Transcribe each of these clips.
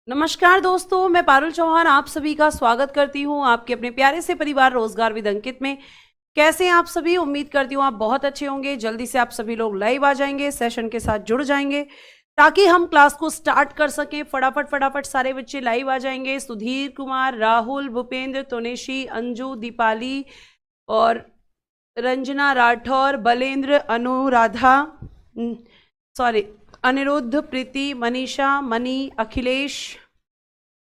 नमस्कार दोस्तों, मैं पारुल चौहान आप सभी का स्वागत करती हूं आपके अपने प्यारे से परिवार रोजगार विद अंकित में। कैसे हैं आप सभी? उम्मीद करती हूं आप बहुत अच्छे होंगे। जल्दी से आप सभी लोग लाइव आ जाएंगे, सेशन के साथ जुड़ जाएंगे ताकि हम क्लास को स्टार्ट कर सकें। फटाफट फटाफट सारे बच्चे लाइव आ जाएंगे। सुधीर कुमार, राहुल, भूपेंद्र, तोनेशी, अंजू, दीपाली और रंजना राठौर, बलेंद्र, अनुराधा, अनिरुद्ध, प्रीति, मनीषा, मनी, अखिलेश,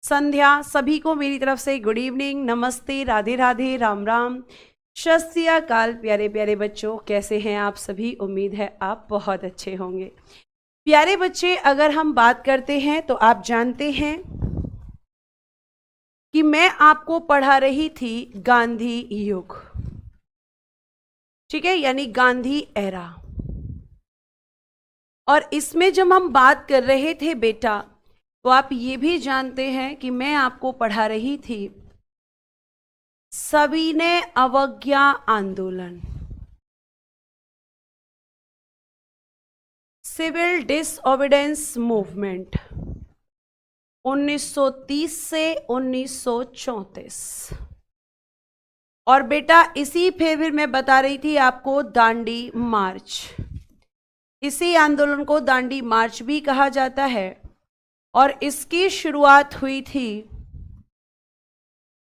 संध्या, सभी को मेरी तरफ से गुड इवनिंग, नमस्ते, राधे राधे, राम राम, सत श्री अकाल। प्यारे प्यारे बच्चों, कैसे हैं आप सभी? उम्मीद है आप बहुत अच्छे होंगे। प्यारे बच्चे, अगर हम बात करते हैं तो आप जानते हैं कि मैं आपको पढ़ा रही थी गांधी युग, ठीक है, यानी गांधी एरा। और इसमें जब हम बात कर रहे थे बेटा, तो आप ये भी जानते हैं कि मैं आपको पढ़ा रही थी सविनय अवज्ञा आंदोलन, सिविल डिसओबीडेंस मूवमेंट 1930 से 1934। और बेटा इसी फिर मैं बता रही थी आपको दांडी मार्च, इसी आंदोलन को दांडी मार्च भी कहा जाता है। और इसकी शुरुआत हुई थी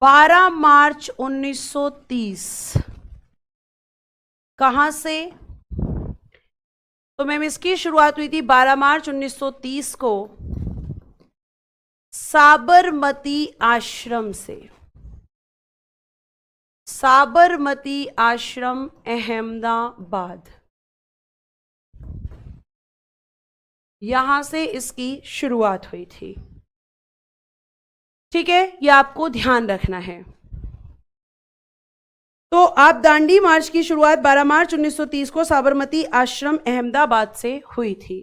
12 मार्च 1930। कहां से? तो मैम इसकी शुरुआत हुई थी 12 मार्च 1930 को साबरमती आश्रम से। साबरमती आश्रम, अहमदाबाद, यहां से इसकी शुरुआत हुई थी। ठीक है, ये आपको ध्यान रखना है। तो आप दांडी मार्च की शुरुआत 12 मार्च 1930 को साबरमती आश्रम अहमदाबाद से हुई थी।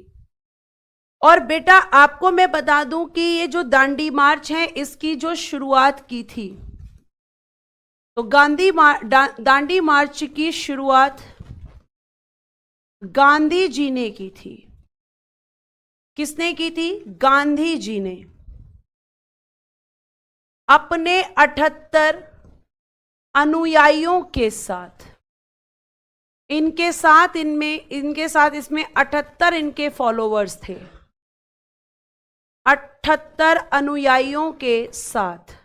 और बेटा आपको मैं बता दूं कि ये जो दांडी मार्च है इसकी जो शुरुआत की थी, तो दांडी मार्च की शुरुआत गांधी जी ने की थी। किसने की थी? गांधी जी ने अपने 78 अनुयायियों के साथ। इनके साथ इसमें 78 इनके फॉलोवर्स थे, 78 अनुयायियों के साथ।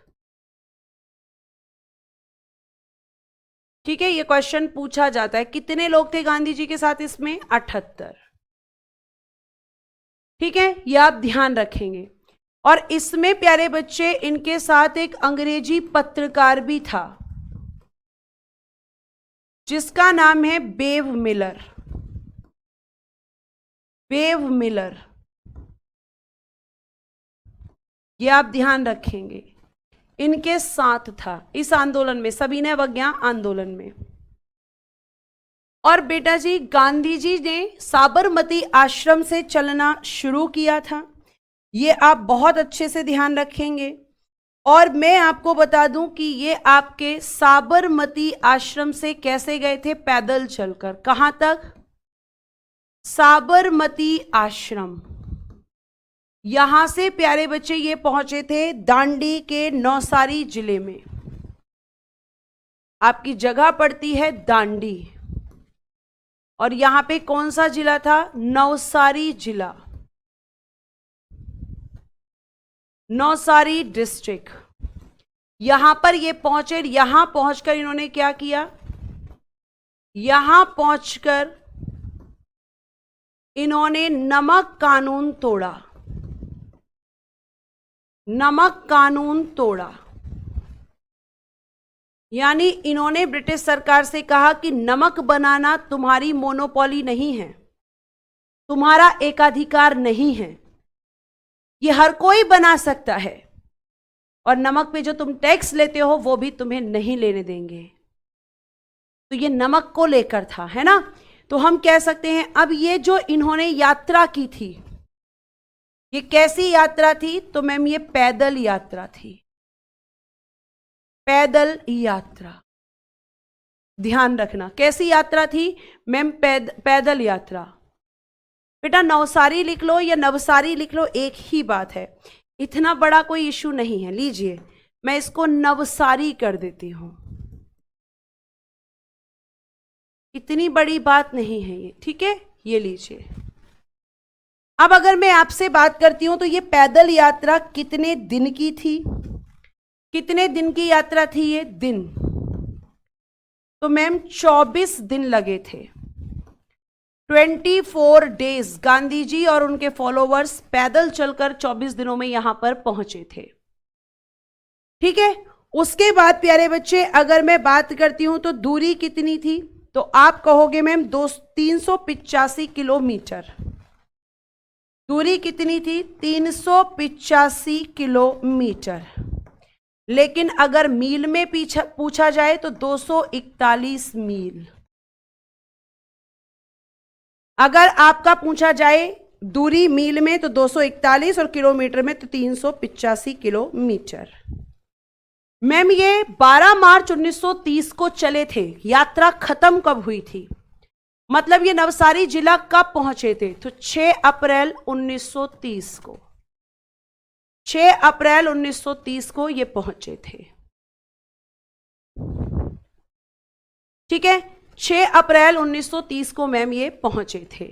ठीक है, ये क्वेश्चन पूछा जाता है कितने लोग थे गांधी जी के साथ इसमें? 78। ठीक है, यह आप ध्यान रखेंगे। और इसमें प्यारे बच्चे इनके साथ एक अंग्रेजी पत्रकार भी था जिसका नाम है बेव मिलर। बेव मिलर, यह आप ध्यान रखेंगे, इनके साथ था इस आंदोलन में, सविनय अवज्ञा आंदोलन में। और बेटा जी गांधी जी ने साबरमती आश्रम से चलना शुरू किया था, ये आप बहुत अच्छे से ध्यान रखेंगे। और मैं आपको बता दूं कि ये आपके साबरमती आश्रम से कैसे गए थे? पैदल चलकर। कहां तक? साबरमती आश्रम। यहां से प्यारे बच्चे ये पहुंचे थे दांडी के नौसारी जिले में। आपकी जगह पड़ती है दांडी, और यहां पे कौन सा जिला था? नवसारी जिला, नौसारी डिस्ट्रिक्ट। यहां पर ये पहुंचे। यहां पहुंचकर इन्होंने क्या किया? यहां पहुंचकर इन्होंने नमक कानून तोड़ा। नमक कानून तोड़ा, यानी इन्होंने ब्रिटिश सरकार से कहा कि नमक बनाना तुम्हारी मोनोपोली नहीं है, तुम्हारा एकाधिकार नहीं है, ये हर कोई बना सकता है, और नमक पे जो तुम टैक्स लेते हो वो भी तुम्हें नहीं लेने देंगे। तो ये नमक को लेकर था, है ना? तो हम कह सकते हैं अब ये जो इन्होंने यात्रा की थी, ये कैसी यात्रा थी? तो मैम ये पैदल यात्रा थी, पैदल यात्रा। ध्यान रखना, कैसी यात्रा थी मैम? पैदल यात्रा। बेटा नवसारी लिख लो या नवसारी लिख लो, एक ही बात है। इतना बड़ा कोई इशू नहीं है। लीजिए, मैं इसको नवसारी कर देती हूं, इतनी बड़ी बात नहीं है ये, ठीक है। ये लीजिए। अब अगर मैं आपसे बात करती हूं तो ये पैदल यात्रा कितने दिन की थी? कितने दिन की यात्रा थी ये? दिन। तो मैम 24 दिन लगे थे। 24 डेज गांधी जी और उनके फॉलोवर्स पैदल चलकर 24 दिनों में यहां पर पहुंचे थे, ठीक है। उसके बाद प्यारे बच्चे अगर मैं बात करती हूं तो दूरी कितनी थी, तो आप कहोगे मैम 385 किलोमीटर। दूरी कितनी थी? 385 किलोमीटर। लेकिन अगर मील में पूछा जाए तो 241 मील। अगर आपका पूछा जाए दूरी मील में तो 241 और किलोमीटर में तो 385 किलोमीटर। मैम ये 12 मार्च 1930 को चले थे। यात्रा खत्म कब हुई थी? मतलब ये नवसारी जिला कब पहुंचे थे? तो 6 अप्रैल 1930 को। 6 अप्रैल 1930 को ये पहुंचे थे, ठीक है। 6 अप्रैल 1930 को मैम ये पहुंचे थे।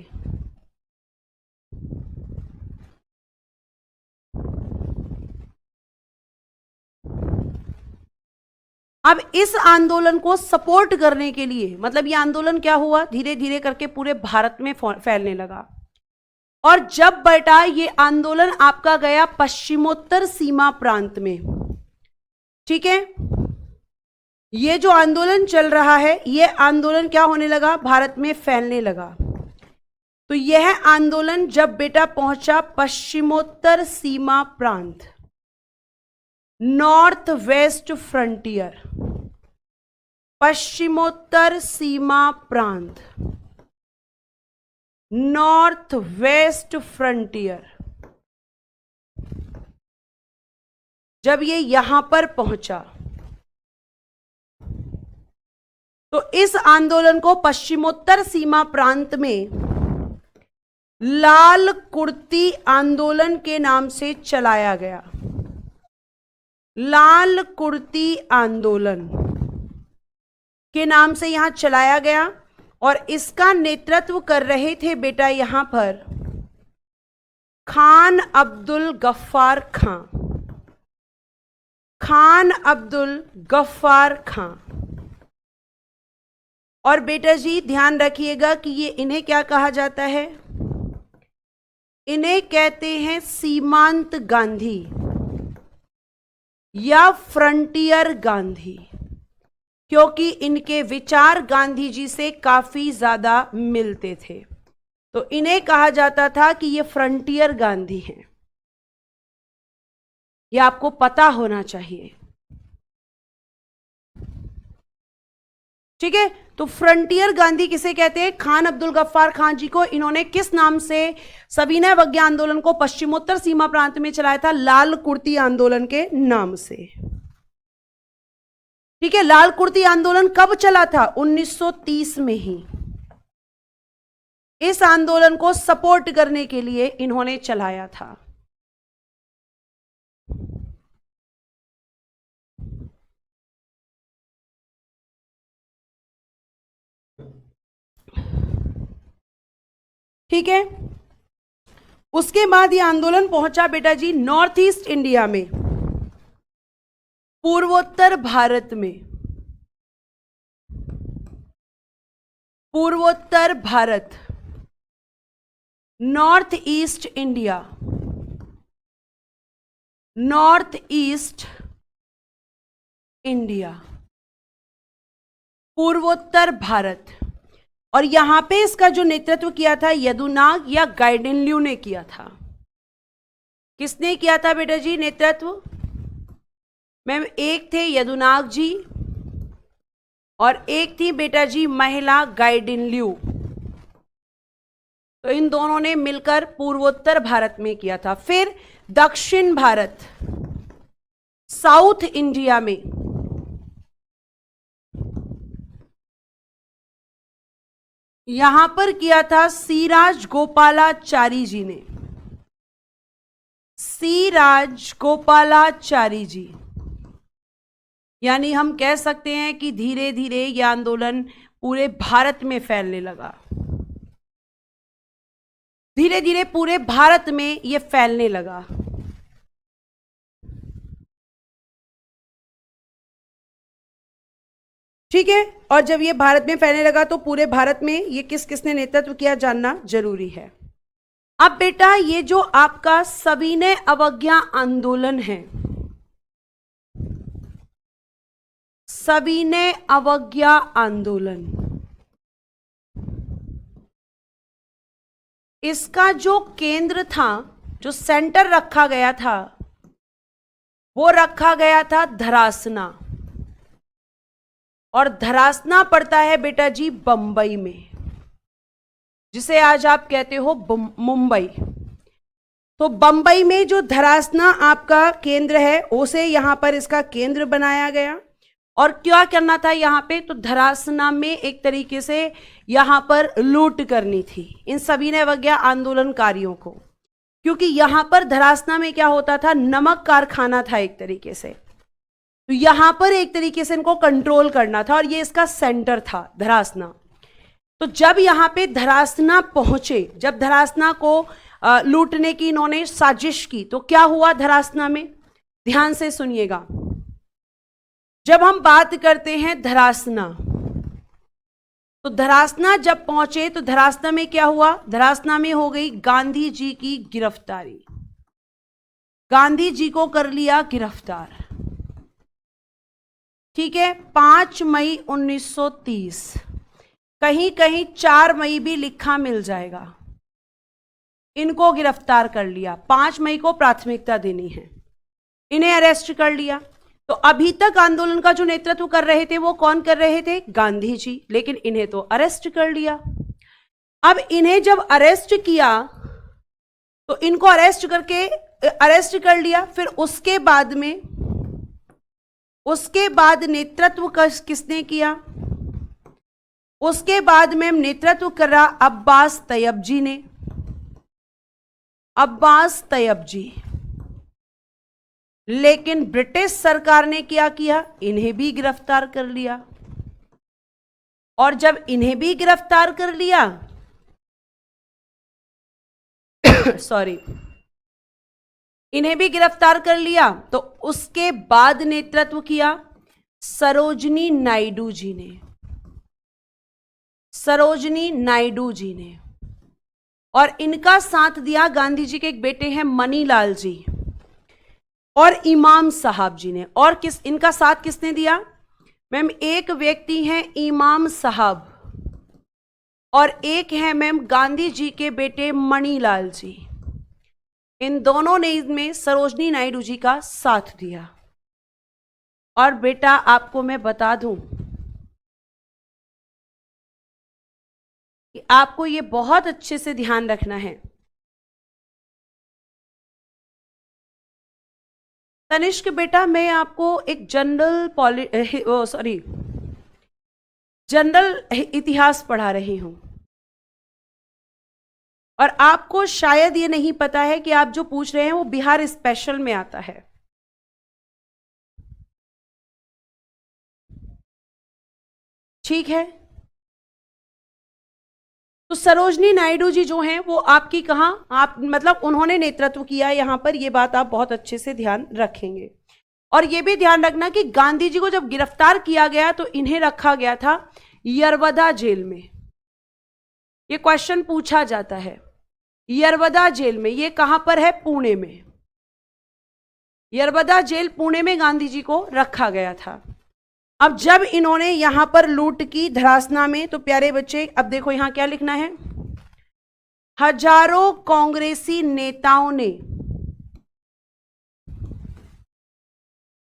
अब इस आंदोलन को सपोर्ट करने के लिए, मतलब ये आंदोलन क्या हुआ, धीरे धीरे करके पूरे भारत में फैलने लगा। और जब बेटा ये आंदोलन आपका गया पश्चिमोत्तर सीमा प्रांत में, ठीक है, ये जो आंदोलन चल रहा है ये आंदोलन क्या होने लगा, भारत में फैलने लगा। तो यह आंदोलन जब बेटा पहुंचा पश्चिमोत्तर सीमा प्रांत, नॉर्थ वेस्ट फ्रंटियर, पश्चिमोत्तर सीमा प्रांत, नॉर्थ वेस्ट फ्रंटियर, जब ये यहां पर पहुंचा तो इस आंदोलन को पश्चिमोत्तर सीमा प्रांत में लाल कुर्ती आंदोलन के नाम से चलाया गया। लाल कुर्ती आंदोलन के नाम से यहां चलाया गया और इसका नेतृत्व कर रहे थे बेटा यहां पर खान अब्दुल गफ्फार खां। खान अब्दुल गफ्फार खां। और बेटा जी ध्यान रखिएगा कि ये इन्हें क्या कहा जाता है, इन्हें कहते हैं सीमांत गांधी या फ्रंटियर गांधी, क्योंकि इनके विचार गांधी जी से काफी ज्यादा मिलते थे। तो इन्हें कहा जाता था कि ये फ्रंटियर गांधी हैं। ये आपको पता होना चाहिए, ठीक है। तो फ्रंटियर गांधी किसे कहते हैं? खान अब्दुल गफ्फार खान जी को। इन्होंने किस नाम से सविनय अवज्ञा आंदोलन को पश्चिमोत्तर सीमा प्रांत में चलाया था? लाल कुर्ती आंदोलन के नाम से, ठीक है। लाल कुर्ती आंदोलन कब चला था? 1930 में ही। इस आंदोलन को सपोर्ट करने के लिए इन्होंने चलाया था। ठीक है। उसके बाद ये आंदोलन पहुंचा बेटा जी नॉर्थ ईस्ट इंडिया में, पूर्वोत्तर भारत में। पूर्वोत्तर Bharat, north east India, north east India, पूर्वोत्तर भारत। और यहां पे इसका जो नेतृत्व किया था यदुनाग या गाइडिनल्यू ने किया था। किसने किया था बेटा जी नेतृत्व? मैम एक थे यदुनाग जी और एक थी बेटा जी महिला गाइडिनल्यू। तो इन दोनों ने मिलकर पूर्वोत्तर भारत में किया था। फिर दक्षिण भारत, साउथ इंडिया में यहां पर किया था सिराज गोपालाचारी जी ने। सी राजगोपालाचारी जी। यानी हम कह सकते हैं कि धीरे धीरे यह आंदोलन पूरे भारत में फैलने लगा, धीरे धीरे पूरे भारत में यह फैलने लगा। ठीक है, और जब ये भारत में फैलने लगा तो पूरे भारत में ये किस किसने नेतृत्व किया जानना जरूरी है। अब बेटा ये जो आपका सविनय अवज्ञा आंदोलन है, सविनय अवज्ञा आंदोलन, इसका जो केंद्र था, जो सेंटर रखा गया था, वो रखा गया था धरासना। और धरासना पड़ता है बेटा जी बंबई में, जिसे आज आप कहते हो मुंबई। तो बंबई में जो धरासना आपका केंद्र है, उसे यहां पर इसका केंद्र बनाया गया। और क्या करना था यहां पे, तो धरासना में एक तरीके से यहां पर लूट करनी थी इन सविनय अवज्ञा आंदोलनकारियों को, क्योंकि यहां पर धरासना में क्या होता था, नमक कारखाना था एक तरीके से। तो यहां पर एक तरीके से इनको कंट्रोल करना था और ये इसका सेंटर था धरासना। तो जब यहां पे धरासना पहुंचे, जब धरासना को लूटने की इन्होंने साजिश की, तो क्या हुआ धरासना में, ध्यान से सुनिएगा। जब हम बात करते हैं धरासना, तो धरासना जब पहुंचे तो धरासना में क्या हुआ, धरासना में हो गई गांधी जी की गिरफ्तारी। गांधी जी को कर लिया गिरफ्तार। ठीक है, 5 मई 1930, कहीं कहीं 4 मई भी लिखा मिल जाएगा। इनको गिरफ्तार कर लिया, 5 मई को प्राथमिकता देनी है, इन्हें अरेस्ट कर लिया। तो अभी तक आंदोलन का जो नेतृत्व कर रहे थे वो कौन कर रहे थे, गांधी जी, लेकिन इन्हें तो अरेस्ट कर लिया। अब इन्हें जब अरेस्ट किया तो इनको अरेस्ट कर लिया, फिर उसके बाद नेतृत्व किसने किया, उसके बाद में नेतृत्व करा अब्बास तैयब जी ने। अब्बास तैयब जी, लेकिन ब्रिटिश सरकार ने क्या किया, इन्हें भी गिरफ्तार कर लिया। और जब इन्हें भी गिरफ्तार कर लिया सॉरी, इन्हें भी गिरफ्तार कर लिया, तो उसके बाद नेतृत्व किया सरोजनी नायडू जी ने। सरोजनी नायडू जी ने, और इनका साथ दिया गांधी जी के एक बेटे हैं मनीलाल जी और इमाम साहब जी ने। और इनका साथ किसने दिया मैम, एक व्यक्ति हैं इमाम साहब और एक है मैम गांधी जी के बेटे मणिलाल जी। इन दोनों ने इसमें सरोजनी नायडू जी का साथ दिया। और बेटा आपको मैं बता दूं कि आपको ये बहुत अच्छे से ध्यान रखना है। तनिष्क बेटा, मैं आपको एक जनरल इतिहास पढ़ा रही हूं, और आपको शायद ये नहीं पता है कि आप जो पूछ रहे हैं वो बिहार स्पेशल में आता है। ठीक है, तो सरोजनी नायडू जी जो हैं वो आपकी कहां, आप मतलब उन्होंने नेतृत्व किया यहां पर, ये बात आप बहुत अच्छे से ध्यान रखेंगे। और ये भी ध्यान रखना कि गांधी जी को जब गिरफ्तार किया गया तो इन्हें रखा गया था यरवदा जेल में। ये क्वेश्चन पूछा जाता है, यरवदा जेल में, ये कहां पर है, पुणे में। यरवदा जेल पुणे में गांधी जी को रखा गया था। अब जब इन्होंने यहां पर लूट की धरासना में, तो प्यारे बच्चे अब देखो यहां क्या लिखना है, हजारों कांग्रेसी नेताओं ने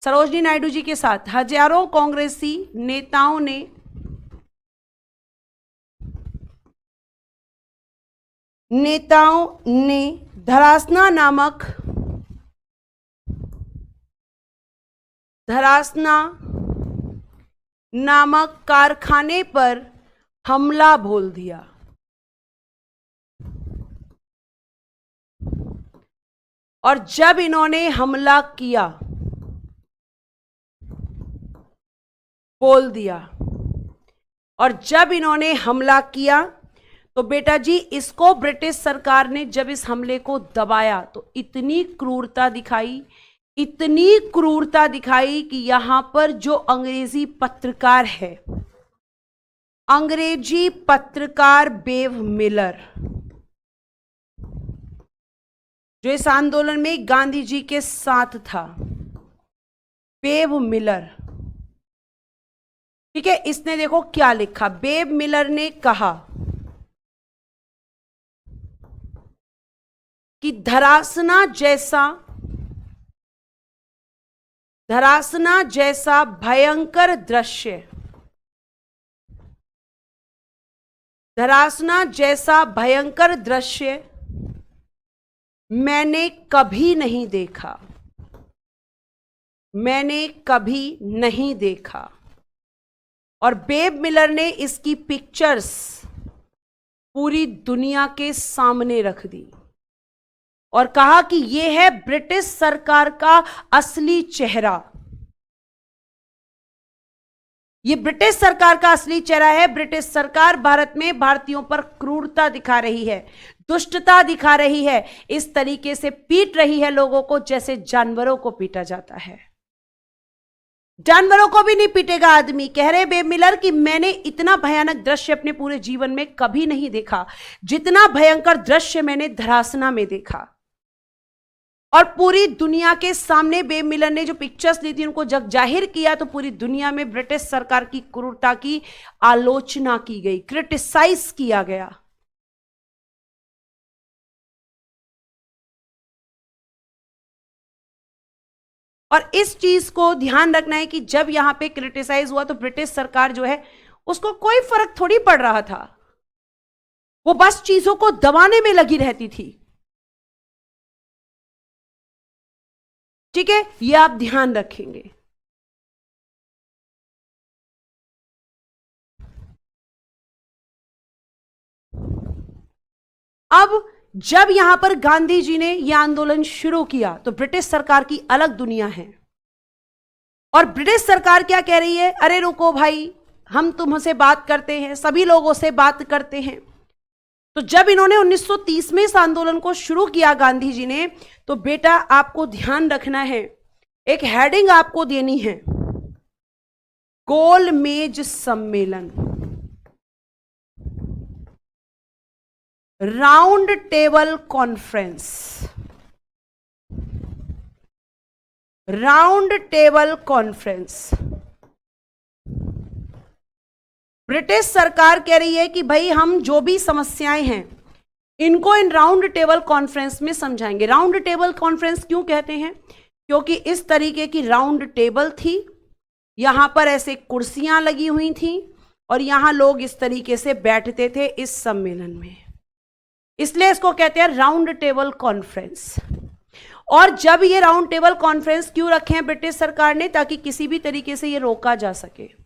सरोजनी नायडू जी के साथ, हजारों कांग्रेसी नेताओं ने धरासना नामक कारखाने पर हमला बोल दिया। और जब इन्होंने हमला किया, बोल दिया, और जब इन्होंने हमला किया तो बेटा जी इसको ब्रिटिश सरकार ने जब इस हमले को दबाया तो इतनी क्रूरता दिखाई, इतनी क्रूरता दिखाई कि यहां पर जो अंग्रेजी पत्रकार है, अंग्रेजी पत्रकार बेव मिलर, जो इस आंदोलन में गांधी जी के साथ था, बेव मिलर, ठीक है, इसने देखो क्या लिखा। बेव मिलर ने कहा कि धरासना जैसा भयंकर दृश्य, धरासना जैसा भयंकर दृश्य मैंने कभी नहीं देखा, मैंने कभी नहीं देखा। और बेव मिलर ने इसकी पिक्चर्स पूरी दुनिया के सामने रख दी और कहा कि यह है ब्रिटिश सरकार का असली चेहरा, ये ब्रिटिश सरकार का असली चेहरा है। ब्रिटिश सरकार भारत में भारतीयों पर क्रूरता दिखा रही है, दुष्टता दिखा रही है, इस तरीके से पीट रही है लोगों को जैसे जानवरों को पीटा जाता है। जानवरों को भी नहीं पीटेगा आदमी। कह रहे बेव मिलर कि मैंने इतना भयानक दृश्य अपने पूरे जीवन में कभी नहीं देखा जितना भयंकर दृश्य मैंने धरासना में देखा। और पूरी दुनिया के सामने बेव मिलर ने जो पिक्चर्स ली थी उनको जग जाहिर किया तो पूरी दुनिया में ब्रिटिश सरकार की क्रूरता की आलोचना की गई, क्रिटिसाइज किया गया। और इस चीज को ध्यान रखना है कि जब यहां पे क्रिटिसाइज हुआ तो ब्रिटिश सरकार जो है उसको कोई फर्क थोड़ी पड़ रहा था, वो बस चीजों को दबाने में लगी रहती थी। ठीक है, ये आप ध्यान रखेंगे। अब जब यहां पर गांधी जी ने यह आंदोलन शुरू किया तो ब्रिटिश सरकार की अलग दुनिया है। और ब्रिटिश सरकार क्या कह रही है, अरे रुको भाई, हम तुमसे बात करते हैं, सभी लोगों से बात करते हैं। तो जब इन्होंने 1930 में इस आंदोलन को शुरू किया गांधी जी ने, तो बेटा आपको ध्यान रखना है, एक हेडिंग आपको देनी है, गोलमेज सम्मेलन, round table conference, round table conference. British सरकार कह रही है कि भाई हम जो भी समस्याएं हैं इनको इन राउंड टेबल कॉन्फ्रेंस में समझाएंगे। राउंड टेबल कॉन्फ्रेंस क्यों कहते हैं, क्योंकि इस तरीके की राउंड टेबल थी, यहां पर ऐसे कुर्सियां लगी हुई थी और यहां लोग इस तरीके से बैठते थे इस सम्मेलन में, इसलिए इसको कहते हैं राउंड टेबल कॉन्फ्रेंस। और जब ये राउंड टेबल कॉन्फ्रेंस क्यों रखे हैं ब्रिटिश सरकार ने, ताकि किसी भी तरीके से ये रोका जा सके,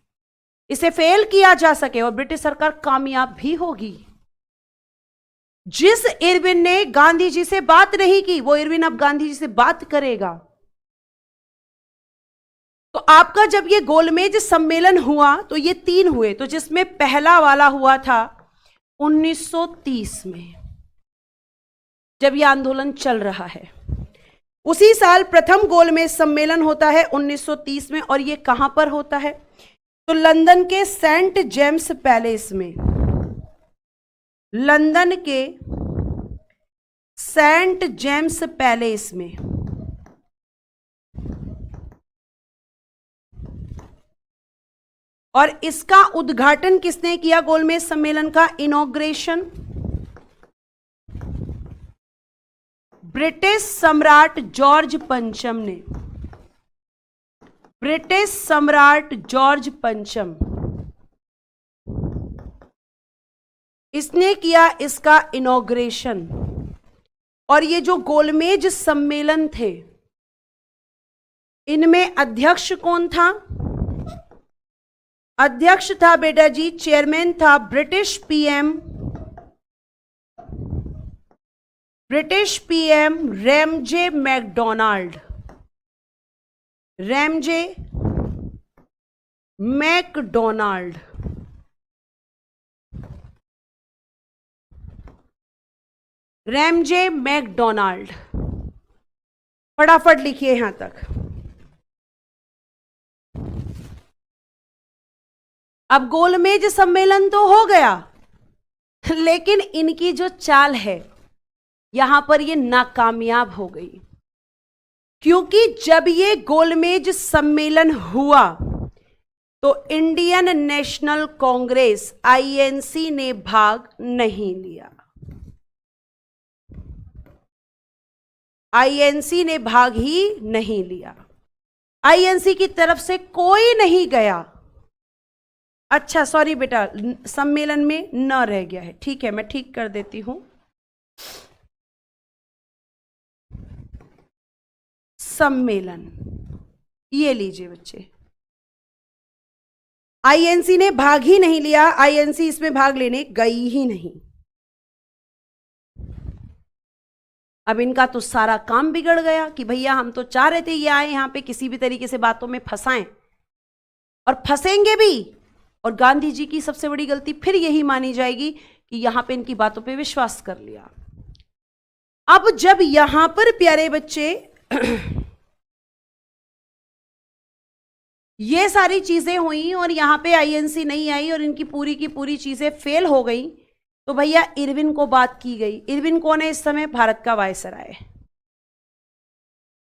इसे फेल किया जा सके और ब्रिटिश सरकार कामयाब भी होगी। जिस इरविन ने गांधी जी से बात नहीं की वो इरविन अब गांधी जी से बात करेगा। तो आपका जब ये गोलमेज सम्मेलन हुआ तो ये 3 हुए, तो जिसमें पहला वाला हुआ था 1930 में, जब ये आंदोलन चल रहा है। उसी साल प्रथम गोलमेज सम्मेलन होता है 1930 में, और ये कहां पर होता है, तो लंदन के सेंट जेम्स पैलेस में, लंदन के सेंट जेम्स पैलेस में। और इसका उद्घाटन किसने किया, गोलमेज सम्मेलन का इनॉग्रेशन ब्रिटिश सम्राट जॉर्ज पंचम ने, ब्रिटिश सम्राट जॉर्ज पंचम, इसने किया इसका इनॉग्रेशन। और ये जो गोलमेज सम्मेलन थे इनमें अध्यक्ष कौन था, अध्यक्ष था बेटा जी, चेयरमैन था British PM British PM Ramsay MacDonald, Ramsay MacDonald Ramsay MacDonald, फटाफट लिखिए यहां तक। अब गोलमेज सम्मेलन तो हो गया, लेकिन इनकी जो चाल है यहां पर ये नाकामयाब हो गई, क्योंकि जब ये गोलमेज सम्मेलन हुआ तो इंडियन नेशनल कांग्रेस आईएनसी ने भाग नहीं लिया। आईएनसी ने भाग ही नहीं लिया, आईएनसी की तरफ से कोई नहीं गया। अच्छा सॉरी बेटा, सम्मेलन में न रह गया है, ठीक है मैं ठीक कर देती हूं। सम्मेलन ये लीजिए बच्चे, आईएनसी ने भाग ही नहीं लिया, आईएनसी इसमें भाग लेने गई ही नहीं। अब इनका तो सारा काम बिगड़ गया कि भैया हम तो चाह रहे थे ये आए यहां पे किसी भी तरीके से बातों में फंसाएं और फंसेंगे भी, और गांधी जी की सबसे बड़ी गलती फिर यही मानी जाएगी कि यहां पे इनकी बातों पे विश्वास कर लिया। अब जब यहां पर प्यारे बच्चे ये सारी चीजें हुई और यहां पे आईएनसी नहीं आई और इनकी पूरी की पूरी चीजें फेल हो गई, तो भैया इरविन को बात की गई। इरविन कौन है इस समय? भारत का वायसराय।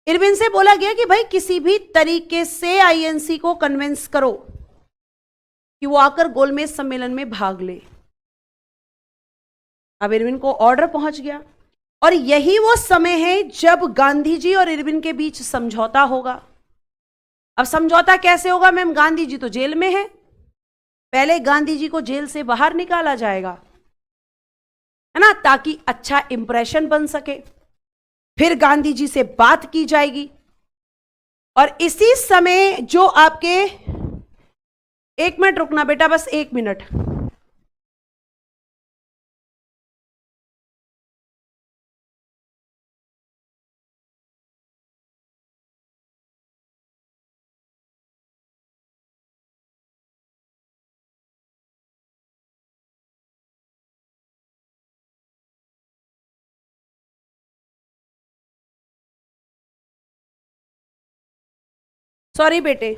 इरविन से बोला गया कि भाई किसी भी तरीके से आईएनसी को कन्विंस करो कि वो आकर गोलमेज सम्मेलन में भाग ले। अब इरविन को ऑर्डर पहुंच गया और यही वो समय है जब गांधी जी और इरविन के बीच समझौता होगा। अब समझौता कैसे होगा मैम? गांधी जी तो जेल में है, पहले गांधी जी को जेल से बाहर निकाला जाएगा, है ना, ताकि अच्छा इंप्रेशन बन सके। फिर गांधी जी से बात की जाएगी और इसी समय जो आपके, एक मिनट रुकना बेटा, बस 1 मिनट। सॉरी बेटे,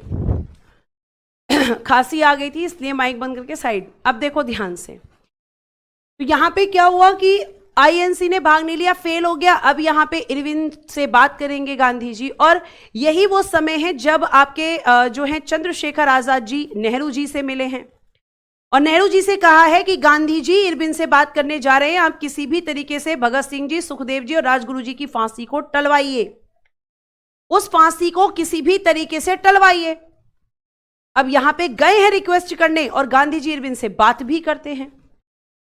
खांसी आ गई थी इसलिए माइक बंद करके साइड। अब देखो ध्यान से, तो यहां पे क्या हुआ कि आईएनसी ने भाग नहीं लिया, फेल हो गया। अब यहां पे इरविन से बात करेंगे गांधी जी, और यही वो समय है जब आपके जो है चंद्रशेखर आजाद जी नेहरू जी से मिले हैं और नेहरू जी से कहा है कि गांधी जी इरविन से बात करने जा रहे हैं, आप किसी भी तरीके से भगत सिंह जी, सुखदेव जी और राजगुरु जी की फांसी को टलवाइए, उस फांसी को किसी भी तरीके से टलवाइए। अब यहां पे गए हैं रिक्वेस्ट करने और गांधी जी इरविन से बात भी करते हैं,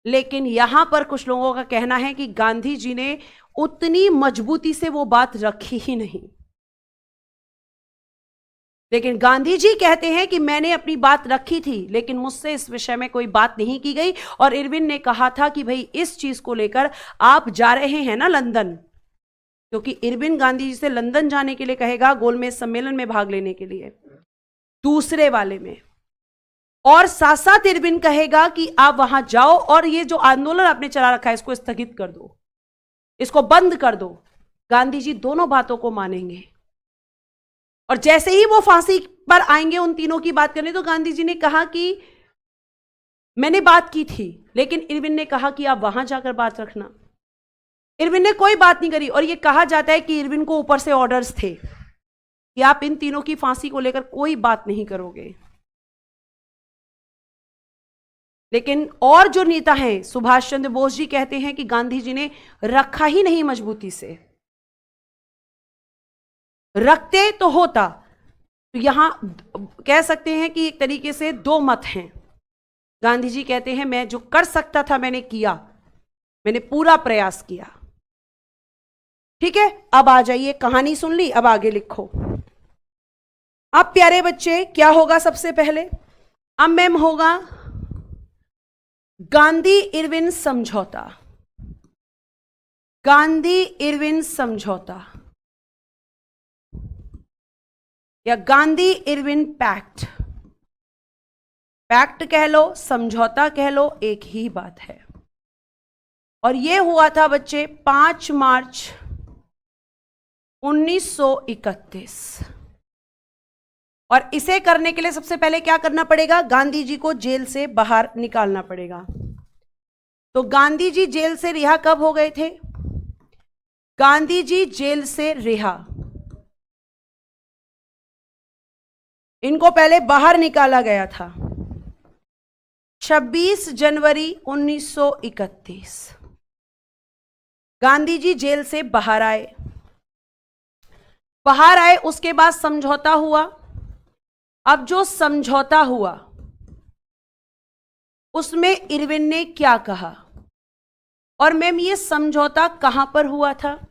लेकिन यहां पर कुछ लोगों का कहना है कि गांधी जी ने उतनी मजबूती से वो बात रखी ही नहीं। लेकिन गांधी जी कहते हैं कि मैंने अपनी बात रखी थी, लेकिन मुझसे इस विषय में कोई बात नहीं की गई, और इरविन ने कहा था कि भाई इस चीज को लेकर आप जा रहे हैं ना लंदन, क्योंकि इरविन गांधी जी से लंदन जाने के लिए कहेगा गोलमेज सम्मेलन में भाग लेने के लिए, दूसरे वाले में, और साथ साथ इरविन कहेगा कि आप वहां जाओ और ये जो आंदोलन आपने चला रखा है इसको स्थगित कर दो, इसको बंद कर दो। गांधी जी दोनों बातों को मानेंगे, और जैसे ही वो फांसी पर आएंगे उन तीनों की बात करने, तो गांधी जी ने कहा कि मैंने बात की थी, लेकिन इरविन ने कहा कि आप वहां जाकर बात रखना। इरविन ने कोई बात नहीं करी, और यह कहा जाता है कि इरविन को ऊपर से ऑर्डर्स थे कि आप इन तीनों की फांसी को लेकर कोई बात नहीं करोगे। लेकिन और जो नेता हैं, सुभाष चंद्र बोस जी कहते हैं कि गांधी जी ने रखा ही नहीं मजबूती से, रखते तो होता। तो यहां कह सकते हैं कि एक तरीके से दो मत हैं। गांधी जी कहते हैं मैं जो कर सकता था मैंने किया, मैंने पूरा प्रयास किया। ठीक है, अब आ जाइए, कहानी सुन ली, अब आगे लिखो। अब प्यारे बच्चे क्या होगा सबसे पहले? अब मैम होगा गांधी इरविन समझौता। गांधी इरविन समझौता या गांधी इरविन पैक्ट, पैक्ट कह लो समझौता कह लो, एक ही बात है। और यह हुआ था बच्चे 5 मार्च 1931। और इसे करने के लिए सबसे पहले क्या करना पड़ेगा, गांधी जी को जेल से बाहर निकालना पड़ेगा। तो गांधी जी जेल से रिहा कब हो गए थे? गांधी जी जेल से रिहा, इनको पहले बाहर निकाला गया था 26 जनवरी 1931। गांधी जी जेल से बाहर आए, उसके बाद समझौता हुआ। अब जो समझौता हुआ उसमें इरविन ने क्या कहा, और मैम ये समझौता कहां पर हुआ था?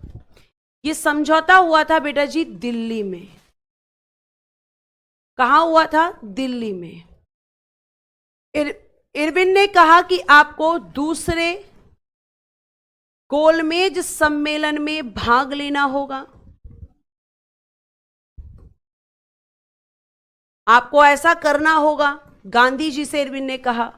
ये समझौता हुआ था बेटा जी दिल्ली में। कहां हुआ था? दिल्ली में। इरविन ने कहा कि आपको दूसरे गोलमेज सम्मेलन में भाग लेना होगा, आपको ऐसा करना होगा, गांधी जी से इरविन ने कहा।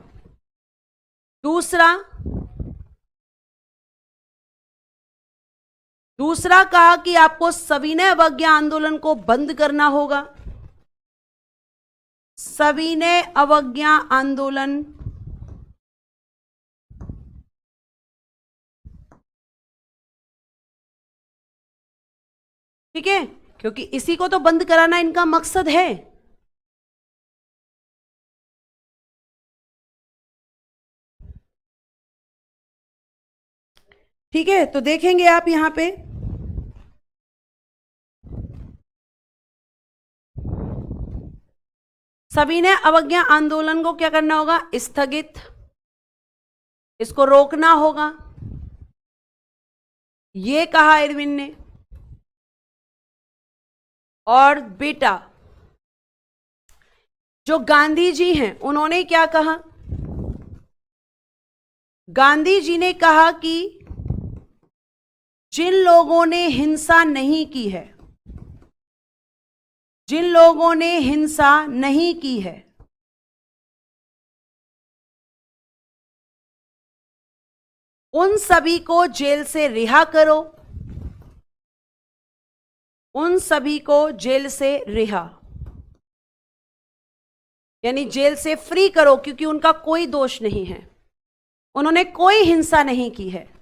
दूसरा कहा कि आपको सविनय अवज्ञा आंदोलन को बंद करना होगा। सविनय अवज्ञा आंदोलन ठीक है, क्योंकि इसी को तो बंद कराना इनका मकसद है। ठीक है, तो देखेंगे आप यहां पे सविनय अवज्ञा आंदोलन को क्या करना होगा? स्थगित, इसको रोकना होगा, ये कहा इरविन ने। और बेटा जो गांधी जी हैं उन्होंने क्या कहा? गांधी जी ने कहा कि जिन लोगों ने हिंसा नहीं की है, जिन लोगों ने हिंसा नहीं की है, उन सभी को जेल से रिहा करो, उन सभी को जेल से रिहा यानी जेल से फ्री करो, क्योंकि उनका कोई दोष नहीं है, उन्होंने कोई हिंसा नहीं की है।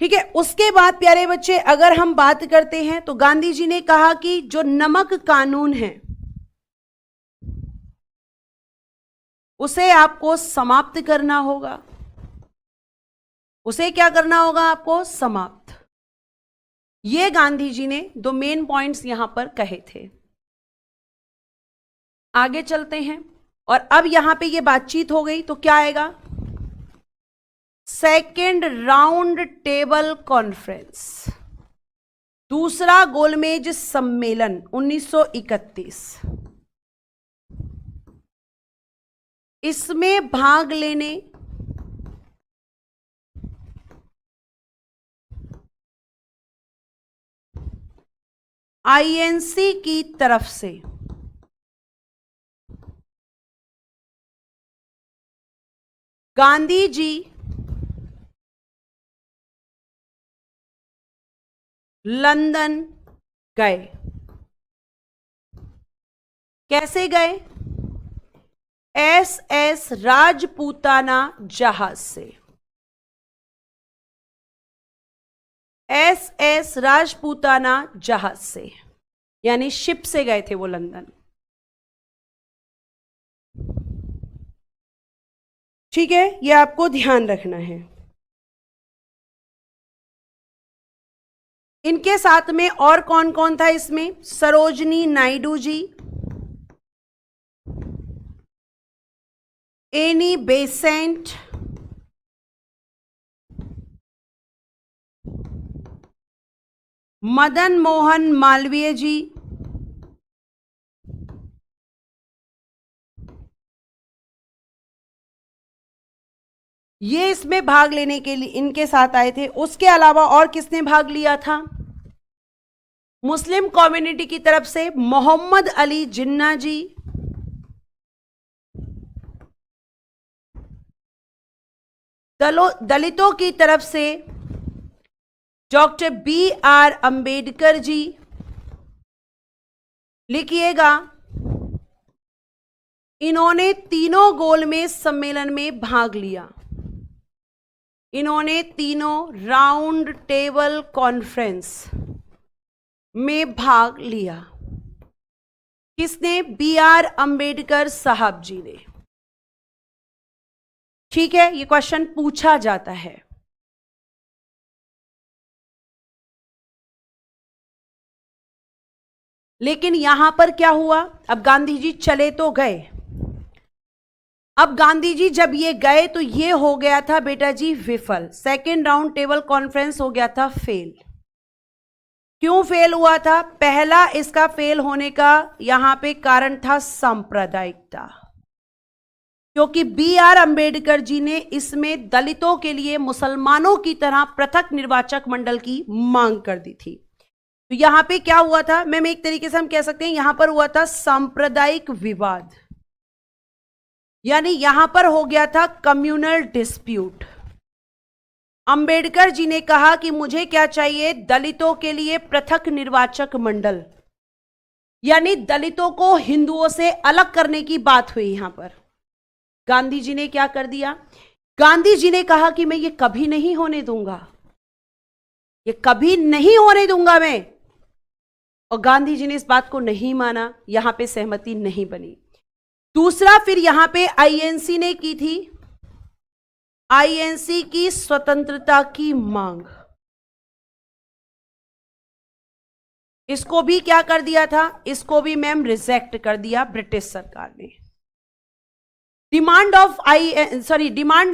ठीक है, उसके बाद प्यारे बच्चे अगर हम बात करते हैं तो गांधी जी ने कहा कि जो नमक कानून है उसे आपको समाप्त करना होगा, उसे क्या करना होगा? आपको समाप्त। ये गांधी जी ने 2 मेन पॉइंट्स यहां पर कहे थे। आगे चलते हैं, और अब यहां पे ये बातचीत हो गई तो क्या आएगा? सेकेंड राउंड टेबल कॉन्फ्रेंस, दूसरा गोलमेज सम्मेलन 1931। इसमें भाग लेने आईएनसी की तरफ से गांधी जी लंदन गए। कैसे गए? एसएस राजपूताना जहाज से, एसएस राजपूताना जहाज से, यानी शिप से गए थे वो लंदन। ठीक है, ये आपको ध्यान रखना है। इनके साथ में और कौन कौन था? इसमें सरोजनी नायडू जी, एनी बेसेंट, मदन मोहन मालवीय जी, ये इसमें भाग लेने के लिए इनके साथ आए थे। उसके अलावा और किसने भाग लिया था? मुस्लिम कम्युनिटी की तरफ से मोहम्मद अली जिन्ना जी, दलितों की तरफ से डॉक्टर B.R. अंबेडकर जी। लिखिएगा, इन्होंने तीनों गोलमेज सम्मेलन में भाग लिया। इन्होंने तीनों राउंड टेबल कॉन्फ्रेंस में भाग लिया। किसने? B.R. अंबेडकर साहब जी ने। ठीक है, ये क्वेश्चन पूछा जाता है। लेकिन यहां पर क्या हुआ? अब गांधी जी चले तो गए। अब गांधी जी जब ये गए तो ये हो गया था बेटा जी विफल। सेकेंड राउंड टेबल कॉन्फ्रेंस हो गया था फेल। क्यों फेल हुआ था? पहला इसका फेल होने का यहां पे कारण था सांप्रदायिकता, क्योंकि B.R. अंबेडकर जी ने इसमें दलितों के लिए मुसलमानों की तरह पृथक निर्वाचक मंडल की मांग कर दी थी। तो यहां पे क्या हुआ था? मैम एक तरीके से हम कह सकते हैं यहां पर हुआ था सांप्रदायिक विवाद, यानी यहां पर हो गया था कम्युनल डिस्प्यूट। अंबेडकर जी ने कहा कि मुझे क्या चाहिए? दलितों के लिए पृथक निर्वाचक मंडल, यानी दलितों को हिंदुओं से अलग करने की बात हुई। यहां पर गांधी जी ने क्या कर दिया? गांधी जी ने कहा कि मैं ये कभी नहीं होने दूंगा, ये कभी नहीं होने दूंगा मैं। और गांधी जी ने इस बात को नहीं माना, यहां पे सहमति नहीं बनी। दूसरा, फिर यहां पे आईएनसी ने की थी, आईएनसी की स्वतंत्रता की मांग। इसको भी क्या कर दिया था? इसको भी मैम रिजेक्ट कर दिया ब्रिटिश सरकार ने। डिमांड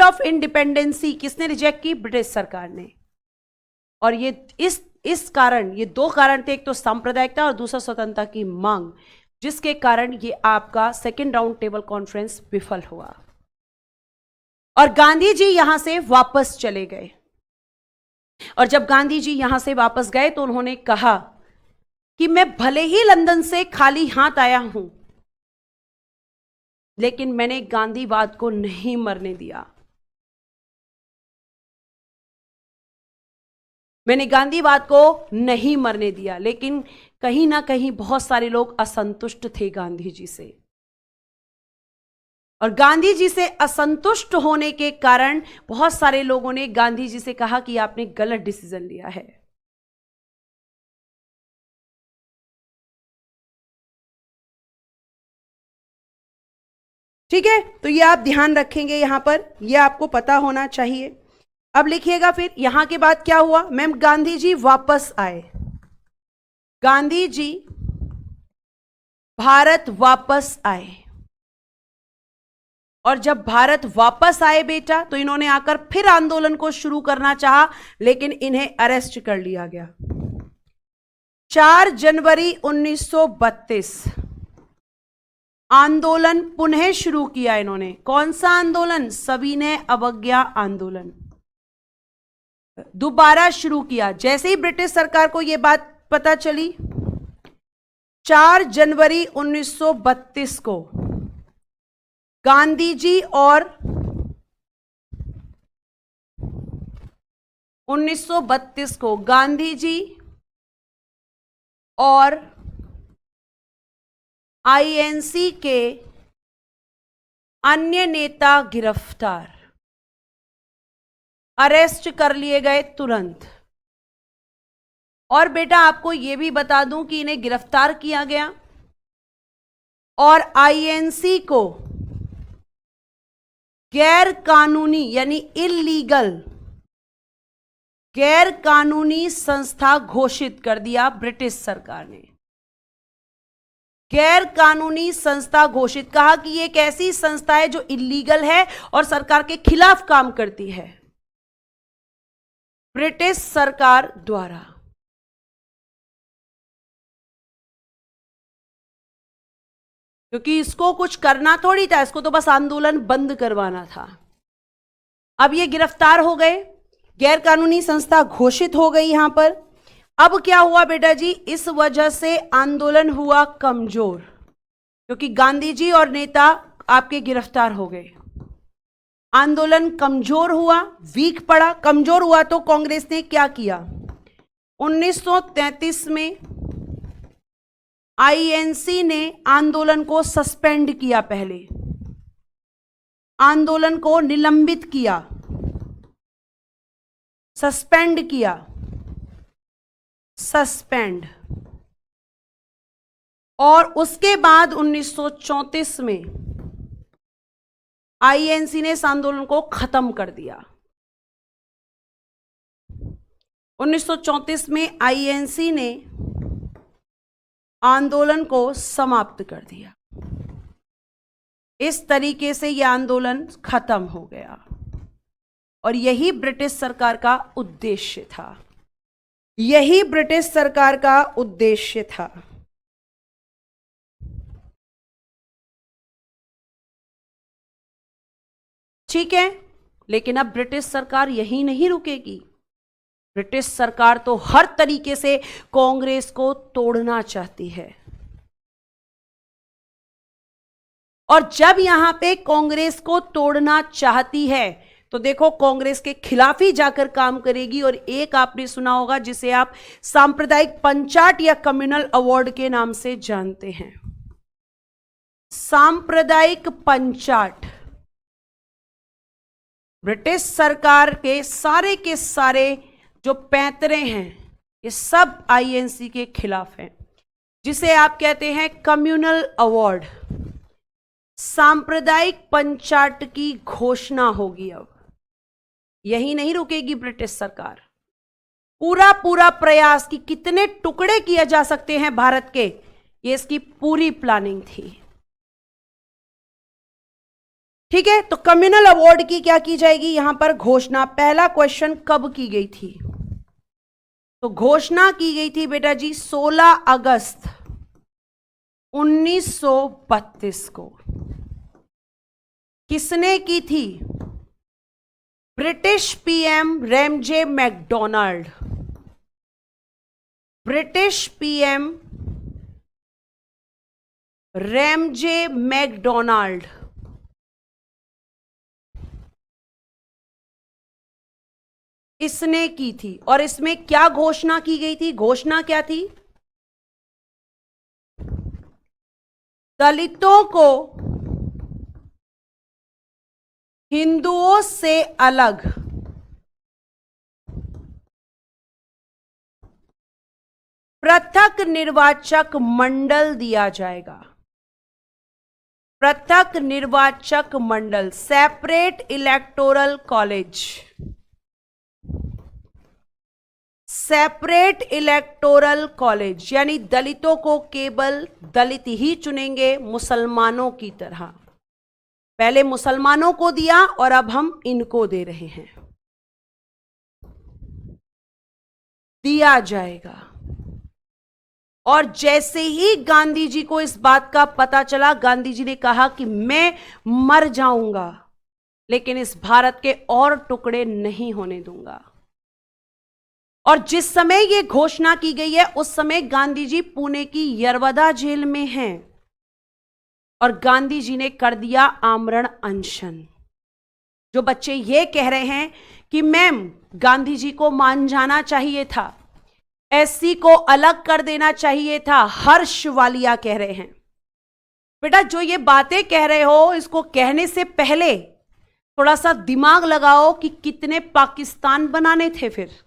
ऑफ इंडिपेंडेंसी किसने रिजेक्ट की? ब्रिटिश सरकार ने। और ये इस कारण, ये दो कारण थे, एक तो सांप्रदायिकता और दूसरा स्वतंत्रता की मांग, जिसके कारण ये आपका सेकेंड राउंड टेबल कॉन्फ्रेंस विफल हुआ और गांधी जी यहां से वापस चले गए। और जब गांधी जी यहां से वापस गए तो उन्होंने कहा कि मैं भले ही लंदन से खाली हाथ आया हूं, लेकिन मैंने गांधीवाद को नहीं मरने दिया। मैंने गांधीवाद को नहीं मरने दिया। लेकिन कहीं ना कहीं बहुत सारे लोग असंतुष्ट थे गांधी जी से, और गांधी जी से असंतुष्ट होने के कारण बहुत सारे लोगों ने गांधी जी से कहा कि आपने गलत डिसीजन लिया है। ठीक है, तो ये आप ध्यान रखेंगे, यहां पर ये आपको पता होना चाहिए। अब लिखिएगा, फिर यहां के बाद क्या हुआ? मैम गांधी जी वापस आए, गांधी जी भारत वापस आए। और जब भारत वापस आए बेटा, तो इन्होंने आकर फिर आंदोलन को शुरू करना चाहा, लेकिन इन्हें अरेस्ट कर लिया गया। 4 जनवरी 1932 आंदोलन पुनः शुरू किया इन्होंने। कौन सा आंदोलन? सविनय अवज्ञा आंदोलन दोबारा शुरू किया। जैसे ही ब्रिटिश सरकार को यह बात पता चली, 4 जनवरी 1932 को गांधी जी और 1932 को गांधी जी और आईएनसी के अन्य नेता गिरफ्तार, अरेस्ट कर लिए गए तुरंत। और बेटा आपको यह भी बता दूं कि इन्हें गिरफ्तार किया गया और आईएनसी को गैर कानूनी यानी इलीगल, गैर कानूनी संस्था घोषित कर दिया ब्रिटिश सरकार ने। गैर कानूनी संस्था घोषित, कहा कि ये एक ऐसी संस्था है जो इलीगल है और सरकार के खिलाफ काम करती है, ब्रिटिश सरकार द्वारा। क्योंकि इसको कुछ करना थोड़ी था, इसको तो बस आंदोलन बंद करवाना था। अब ये गिरफ्तार हो गए, गैर कानूनी संस्था घोषित हो गई यहां पर। अब क्या हुआ बेटा जी, इस वजह से आंदोलन हुआ कमजोर, क्योंकि गांधी जी और नेता आपके गिरफ्तार हो गए। आंदोलन कमजोर हुआ, वीक पड़ा। कमजोर हुआ तो कांग्रेस ने क्या किया, 1933 में आईएनसी ने आंदोलन को सस्पेंड किया, पहले आंदोलन को निलंबित किया, सस्पेंड किया, सस्पेंड। और उसके बाद 1934 में आईएनसी ने इस आंदोलन को खत्म कर दिया। 1934 में आईएनसी ने आंदोलन को समाप्त कर दिया। इस तरीके से यह आंदोलन खत्म हो गया और यही ब्रिटिश सरकार का उद्देश्य था, यही ब्रिटिश सरकार का उद्देश्य था। ठीक है, लेकिन अब ब्रिटिश सरकार यही नहीं रुकेगी। ब्रिटिश सरकार तो हर तरीके से कांग्रेस को तोड़ना चाहती है, और जब यहां पे कांग्रेस को तोड़ना चाहती है तो देखो कांग्रेस के खिलाफ ही जाकर काम करेगी। और एक आपने सुना होगा जिसे आप सांप्रदायिक पंचाट या कम्युनल अवार्ड के नाम से जानते हैं, सांप्रदायिक पंचाट। ब्रिटिश सरकार के सारे जो पैंतरे हैं ये सब आईएनसी के खिलाफ हैं, जिसे आप कहते हैं कम्युनल अवार्ड। सांप्रदायिक पंचाट की घोषणा होगी। अब यही नहीं रुकेगी ब्रिटिश सरकार, पूरा प्रयास कि कितने टुकड़े किए जा सकते हैं भारत के, ये इसकी पूरी प्लानिंग थी। ठीक है, तो कम्युनल अवार्ड की क्या की जाएगी यहां पर घोषणा। पहला क्वेश्चन, कब की गई थी, तो घोषणा की गई थी बेटा जी 16 अगस्त 1932 को। किसने की थी, British PM Ramsay MacDonald. British PM Ramsay MacDonald इसने की थी। और इसमें क्या घोषणा की गई थी, घोषणा क्या थी, दलितों को हिंदुओं से अलग पृथक निर्वाचक मंडल दिया जाएगा। पृथक निर्वाचक मंडल, separate electoral college, separate electoral college, यानी दलितों को केवल दलित ही चुनेंगे, मुसलमानों की तरह। पहले मुसलमानों को दिया और अब हम इनको दे रहे हैं, दिया जाएगा। और जैसे ही गांधी जी को इस बात का पता चला, गांधी जी ने कहा कि मैं मर जाऊंगा लेकिन इस भारत के और टुकड़े नहीं होने दूंगा। और जिस समय यह घोषणा की गई है उस समय गांधी जी पुणे की यरवदा जेल में हैं और गांधी जी ने कर दिया आमरण अनशन। जो बच्चे ये कह रहे हैं कि मैम गांधी जी को मान जाना चाहिए था, एससी को अलग कर देना चाहिए था, हर्ष वालिया कह रहे हैं। बेटा जो ये बातें कह रहे हो, इसको कहने से पहले थोड़ा सा दिमाग लगाओ कि कितने पाकिस्तान बनाने थे। फिर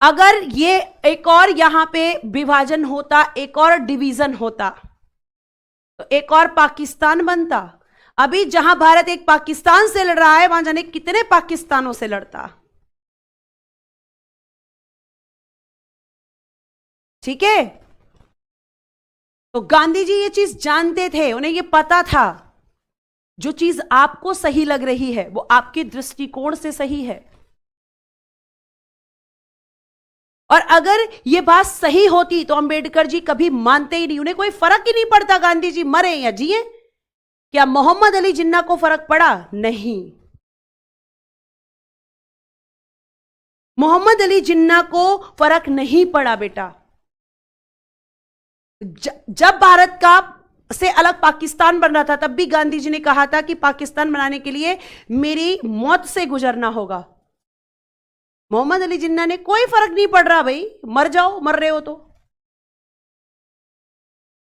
अगर ये एक और यहां पे विभाजन होता, एक और डिवीजन होता, तो एक और पाकिस्तान बनता। अभी जहां भारत एक पाकिस्तान से लड़ रहा है, वहां जाने कितने पाकिस्तानों से लड़ता। ठीक है, तो गांधी जी ये चीज जानते थे, उन्हें ये पता था जो चीज आपको सही लग रही है वो आपके दृष्टिकोण से सही है। और अगर ये बात सही होती तो अंबेडकर जी कभी मानते ही नहीं, उन्हें कोई फर्क ही नहीं पड़ता गांधी जी मरे या जिए। क्या मोहम्मद अली जिन्ना को फर्क पड़ा? नहीं। मोहम्मद अली जिन्ना को फर्क नहीं पड़ा बेटा। जब भारत का से अलग पाकिस्तान बन रहा था तब भी गांधी जी ने कहा था कि पाकिस्तान बनाने के लिए मेरी मौत से गुजरना होगा। मोहम्मद अली जिन्ना ने कोई फर्क नहीं पड़ रहा भाई, मर जाओ, मर रहे हो तो,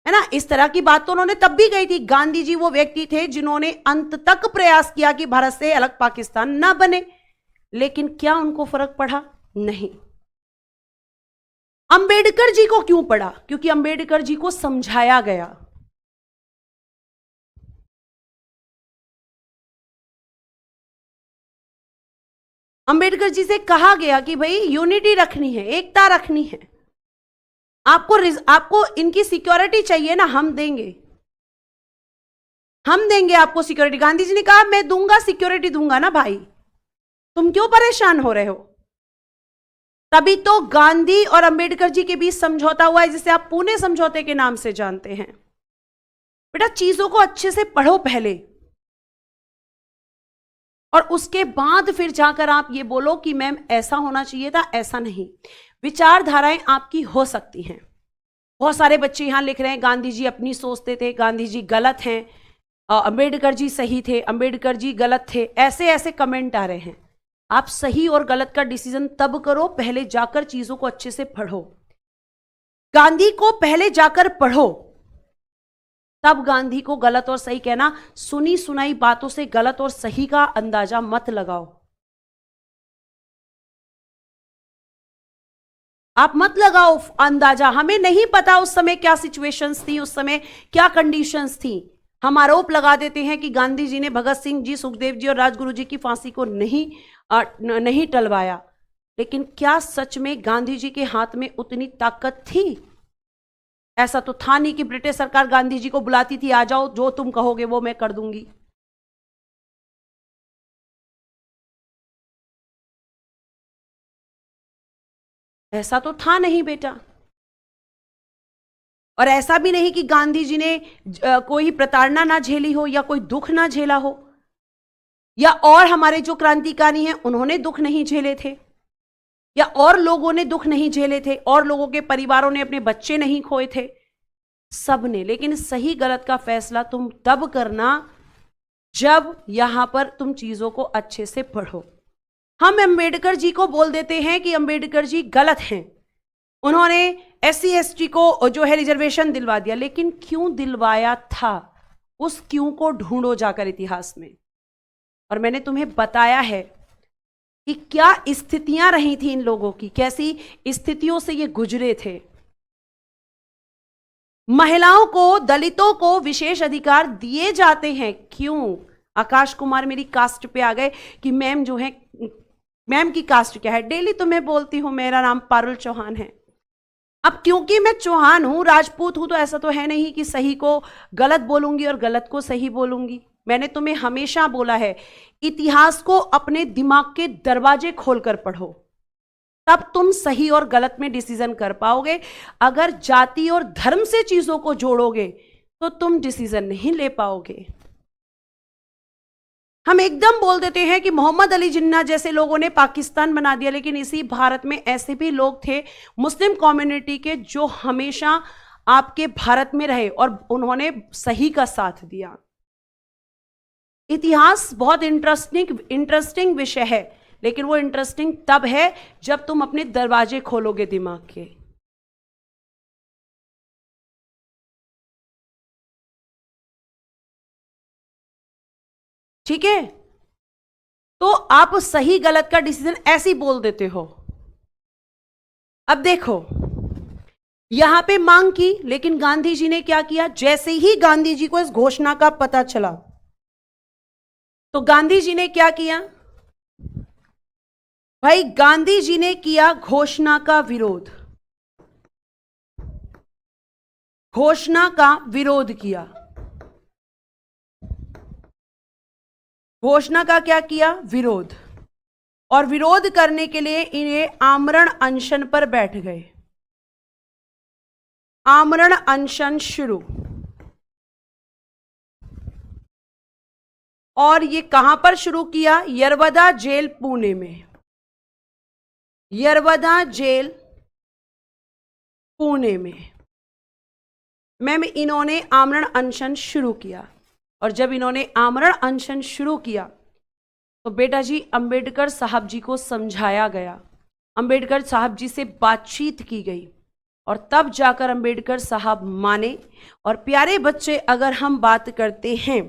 है ना। इस तरह की बात तो उन्होंने तब भी कही थी। गांधी जी वो व्यक्ति थे जिन्होंने अंत तक प्रयास किया कि भारत से अलग पाकिस्तान ना बने, लेकिन क्या उनको फर्क पड़ा? नहीं। अंबेडकर जी को क्यों पड़ा? क्योंकि अंबेडकर जी को समझाया गया। अंबेडकर जी से कहा गया कि भाई यूनिटी रखनी है, एकता रखनी है, आपको इनकी सिक्योरिटी चाहिए ना, हम देंगे आपको सिक्योरिटी। गांधी जी ने कहा मैं दूंगा, सिक्योरिटी दूंगा ना भाई, तुम क्यों परेशान हो रहे हो? तभी तो गांधी और अंबेडकर जी के बीच समझौता हुआ है, जिसे आप पुणे समझौते के नाम से जानते हैं। बेटा चीजों को अच्छे से पढ़ो पहले, और उसके बाद फिर जाकर आप ये बोलो कि मैम ऐसा होना चाहिए था, ऐसा नहीं। विचारधाराएं आपकी हो सकती हैं। बहुत सारे बच्चे यहां लिख रहे हैं गांधी जी अपनी सोचते थे, गांधी जी गलत हैं, अंबेडकर जी सही थे, अंबेडकर जी गलत थे, ऐसे ऐसे कमेंट आ रहे हैं। आप सही और गलत का डिसीजन तब करो, पहले जाकर चीजों को अच्छे से पढ़ो। गांधी को पहले जाकर पढ़ो, तब गांधी को गलत और सही कहना। सुनी सुनाई बातों से गलत और सही का अंदाजा मत लगाओ। आप मत लगाओ अंदाजा। हमें नहीं पता उस समय क्या सिचुएशंस थी, उस समय क्या कंडीशंस थी। हम आरोप लगा देते हैं कि गांधी जी ने भगत सिंह जी, सुखदेव जी और राजगुरु जी की फांसी को नहीं टलवाया, लेकिन क्या सच में गांधी जी के हाथ में उतनी ताकत थी? ऐसा तो था नहीं कि ब्रिटिश सरकार गांधी जी को बुलाती थी, आ जाओ जो तुम कहोगे वो मैं कर दूंगी। ऐसा तो था नहीं बेटा। और ऐसा भी नहीं कि गांधी जी ने कोई प्रताड़ना ना झेली हो या कोई दुख ना झेला हो, या और हमारे जो क्रांतिकारी हैं उन्होंने दुख नहीं झेले थे, या और लोगों ने दुख नहीं झेले थे, और लोगों के परिवारों ने अपने बच्चे नहीं खोए थे, सबने। लेकिन सही गलत का फैसला तुम तब करना जब यहां पर तुम चीजों को अच्छे से पढ़ो। हम अंबेडकर जी को बोल देते हैं कि अंबेडकर जी गलत हैं, उन्होंने SC ST को जो है रिजर्वेशन दिलवा दिया, लेकिन क्यों दिलवाया था? उस क्यों को ढूंढो जाकर इतिहास में। और मैंने तुम्हें बताया है कि क्या स्थितियां रही थी इन लोगों की, कैसी स्थितियों से ये गुजरे थे। महिलाओं को, दलितों को विशेष अधिकार दिए जाते हैं, क्यों? आकाश कुमार मेरी कास्ट पे आ गए कि मैम जो है, मैम की कास्ट क्या है? डेली तो मैं बोलती हूं मेरा नाम पारुल चौहान है। अब क्योंकि मैं चौहान हूं, राजपूत हूं, तो ऐसा तो है नहीं कि सही को गलत बोलूंगी और गलत को सही बोलूंगी। मैंने तुम्हें हमेशा बोला है, इतिहास को अपने दिमाग के दरवाजे खोलकर पढ़ो, तब तुम सही और गलत में डिसीजन कर पाओगे। अगर जाति और धर्म से चीजों को जोड़ोगे तो तुम डिसीजन नहीं ले पाओगे। हम एकदम बोल देते हैं कि मोहम्मद अली जिन्ना जैसे लोगों ने पाकिस्तान बना दिया, लेकिन इसी भारत में ऐसे भी लोग थे मुस्लिम कम्युनिटी के जो हमेशा आपके भारत में रहे और उन्होंने सही का साथ दिया। इतिहास बहुत इंटरेस्टिंग विषय है, लेकिन वो इंटरेस्टिंग तब है जब तुम अपने दरवाजे खोलोगे दिमाग के। ठीक है, तो आप सही गलत का डिसीजन ऐसे ही बोल देते हो। अब देखो, यहां पे मांग की, लेकिन गांधी जी ने क्या किया? जैसे ही गांधी जी को इस घोषणा का पता चला तो गांधी जी ने क्या किया भाई? गांधी जी ने किया घोषणा का विरोध, घोषणा का विरोध किया। घोषणा का क्या किया? विरोध। और विरोध करने के लिए इन्हें आमरण अनशन पर बैठ गए। आमरण अनशन शुरू। और ये कहां पर शुरू किया? यरवदा जेल पुणे में। यरवदा जेल पुणे में। मैम इन्होंने आमरण अनशन शुरू किया, और जब इन्होंने आमरण अनशन शुरू किया तो बेटा जी अंबेडकर साहब जी को समझाया गया, अंबेडकर साहब जी से बातचीत की गई, और तब जाकर अंबेडकर साहब माने। और प्यारे बच्चे, अगर हम बात करते हैं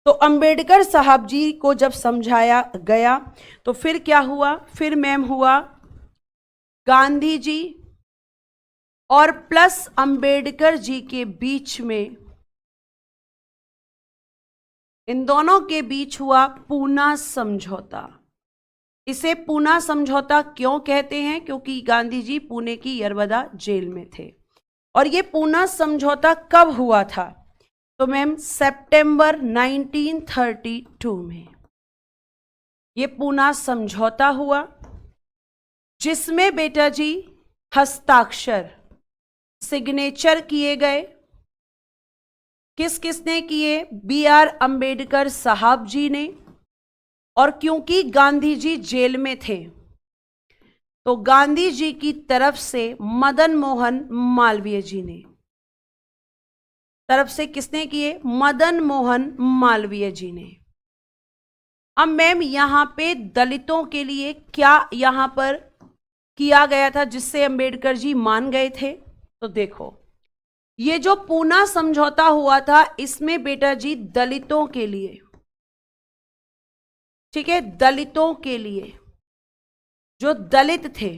तो अंबेडकर साहब जी को जब समझाया गया तो फिर क्या हुआ, फिर मैम हुआ गांधी जी और प्लस अंबेडकर जी के बीच में, इन दोनों के बीच हुआ पूना समझौता। इसे पूना समझौता क्यों कहते हैं? क्योंकि गांधी जी पुणे की यरवदा जेल में थे। और ये पूना समझौता कब हुआ था? तो मैम सितंबर 1932 में ये पूना समझौता हुआ, जिसमें बेटा जी हस्ताक्षर, सिग्नेचर किए गए। किस किसने किए? बी आर अंबेडकर साहब जी ने। और क्योंकि गांधी जी जेल में थे तो गांधी जी की तरफ से मदन मोहन मालवीय जी ने, तरफ से किसने किए? मदन मोहन मालवीय जी ने। अब मैम यहां पे दलितों के लिए क्या यहां पर किया गया था जिससे अंबेडकर जी मान गए थे? तो देखो, ये जो पूना समझौता हुआ था इसमें बेटा जी दलितों के लिए, ठीक है, दलितों के लिए, जो दलित थे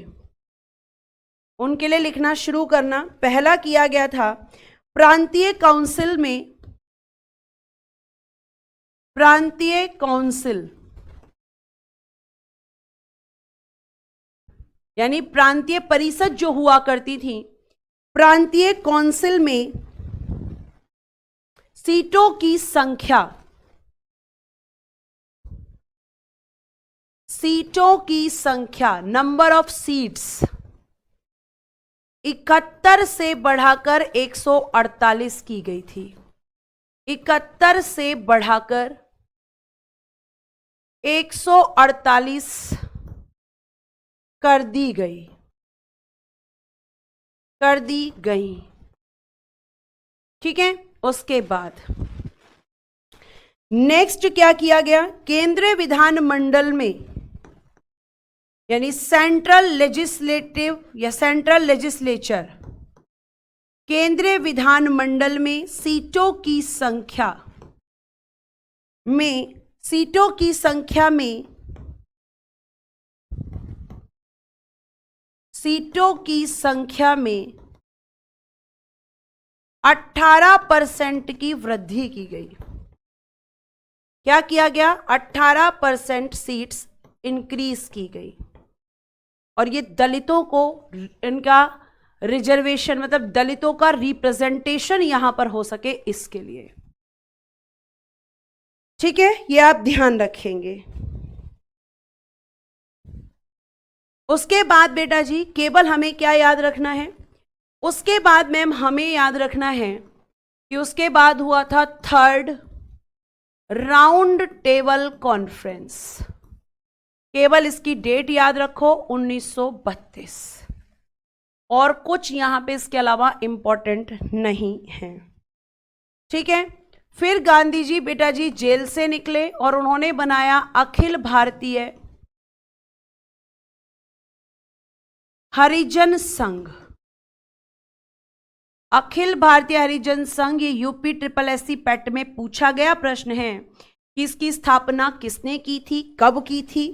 उनके लिए लिखना शुरू करना। पहला किया गया था प्रांतीय काउंसिल में, प्रांतीय काउंसिल यानी प्रांतीय परिषद जो हुआ करती थी, प्रांतीय काउंसिल में सीटों की संख्या, सीटों की संख्या, नंबर ऑफ सीट्स 71 से बढ़ाकर 148 की गई थी। 71 से बढ़ाकर 148 कर दी गई, कर दी गई, ठीक है। उसके बाद नेक्स्ट क्या किया गया? केंद्रीय विधानमंडल में, यानी सेंट्रल लेजिस्लेटिव या सेंट्रल लेजिस्लेचर, केंद्रीय विधानमंडल में सीटों की संख्या में, सीटों की संख्या में, सीटों की संख्या में 18% की वृद्धि की गई। क्या किया गया? 18% सीट्स इंक्रीज की गई। और ये दलितों को इनका रिजर्वेशन, मतलब दलितों का रिप्रेजेंटेशन यहां पर हो सके, इसके लिए, ठीक है, ये आप ध्यान रखेंगे। उसके बाद बेटा जी केवल हमें क्या याद रखना है? उसके बाद मैम हमें याद रखना है कि उसके बाद हुआ था थर्ड राउंड टेबल कॉन्फ्रेंस। केवल इसकी डेट याद रखो 1932, और कुछ यहां पे इसके अलावा इंपॉर्टेंट नहीं है, ठीक है। फिर गांधी जी बेटा जी जेल से निकले और उन्होंने बनाया अखिल भारतीय हरिजन संघ। अखिल भारतीय हरिजन संघ, ये यूपी SSSC पैट में पूछा गया प्रश्न है कि इसकी स्थापना किसने की थी, कब की थी।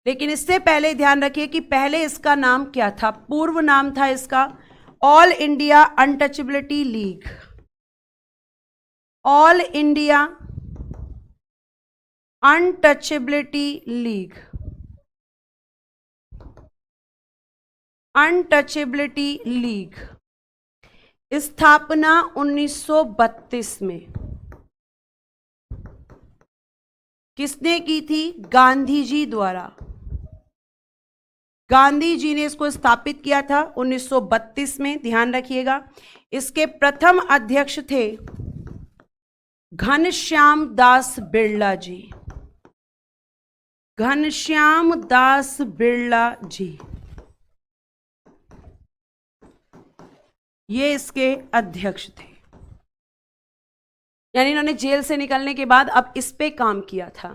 लेकिन इससे पहले ध्यान रखिए कि पहले इसका नाम क्या था? पूर्व नाम था इसका all India untouchability league. All India untouchability league, untouchability league, स्थापना 1932 में किसने की थी? गांधी जी द्वारा। गांधी जी ने इसको स्थापित किया था 1932 में, ध्यान रखिएगा। इसके प्रथम अध्यक्ष थे घनश्याम दास बिरला जी। घनश्याम दास बिरला जी, ये इसके अध्यक्ष थे। यानी इन्होंने जेल से निकलने के बाद अब इस पे काम किया था।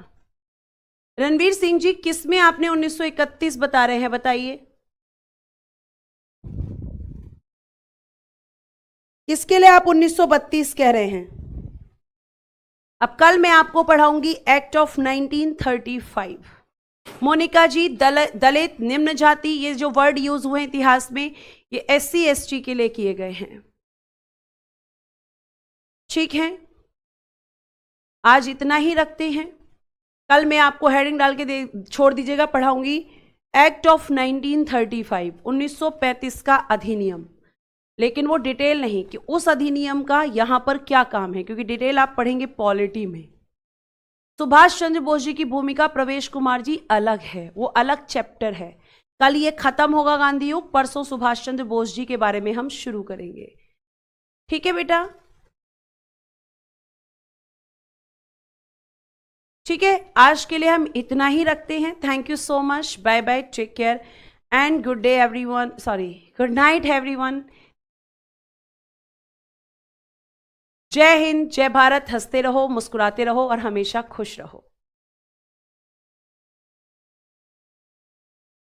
रणवीर सिंह जी, किसमें आपने 1931 बता रहे हैं, बताइए किसके लिए आप 1932 कह रहे हैं? अब कल मैं आपको पढ़ाऊंगी एक्ट ऑफ 1935। मोनिका जी, दलित, निम्न जाति, ये जो वर्ड यूज हुए इतिहास में, ये SC ST के लिए किए गए हैं। ठीक है, आज इतना ही रखते हैं। कल मैं आपको हेडिंग डाल के छोड़ दीजिएगा, पढ़ाऊंगी एक्ट ऑफ 1935, 1935 का अधिनियम। लेकिन वो डिटेल नहीं कि उस अधिनियम का यहां पर क्या काम है, क्योंकि डिटेल आप पढ़ेंगे पॉलिटी में। सुभाष चंद्र बोस जी की भूमिका प्रवेश कुमार जी अलग है, वो अलग चैप्टर है। कल ये खत्म होगा गांधी युग, परसों सुभाष चंद्र बोस जी के बारे में हम शुरू करेंगे। ठीक है बेटा, ठीक है, आज के लिए हम इतना ही रखते हैं। Thank you so much, bye bye, take care and good day everyone, sorry good night everyone. जय हिंद, जय भारत। हंसते रहो, मुस्कुराते रहो और हमेशा खुश रहो।